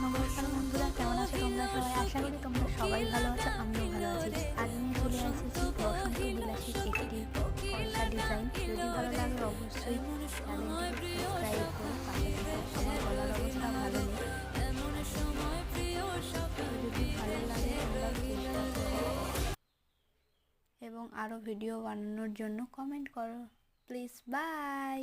নমস্কার বন্ধুরা, কেমন আছো তোমরা সবাই? আশা করি তোমরা সবাই ভালো আছো, আমিও ভালো আছি। আজ নিয়ে চলে এসেছি বসন্ত বিলাসীর একটি ফর্সা ডিজাইন। যদি ভালো লাগে অবশ্যই চ্যানেলটিকে সাবস্ক্রাইব করে পাশে থেকো। আমার গলার অবস্থা ভালো নেই, যদি ভালো লাগে তোমরা চেষ্টা করো এবং আরও ভিডিও বানানোর জন্য কমেন্ট করো প্লিজ। বাই।